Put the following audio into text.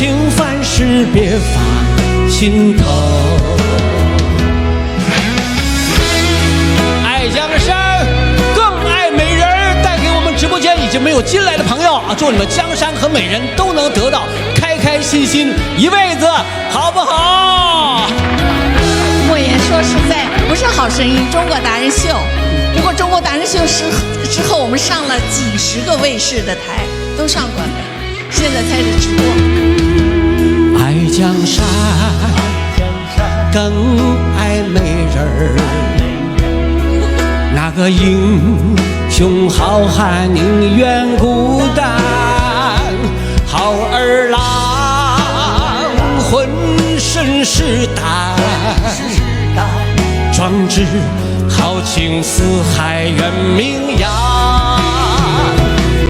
情凡事别放心头。爱江山更爱美人，带给我们直播间已经没有进来的朋友啊，祝你们江山和美人都能得到开开心心一辈子，好不好？莫言说实在，不是好声音，中国达人秀。不过中国达人秀之后，我们上了几十个卫视的台，都上过的，现在才是直播。爱江山更爱美人儿，那个英雄好汉宁愿孤单，好儿郎浑身是胆，壮志豪情四海远名扬。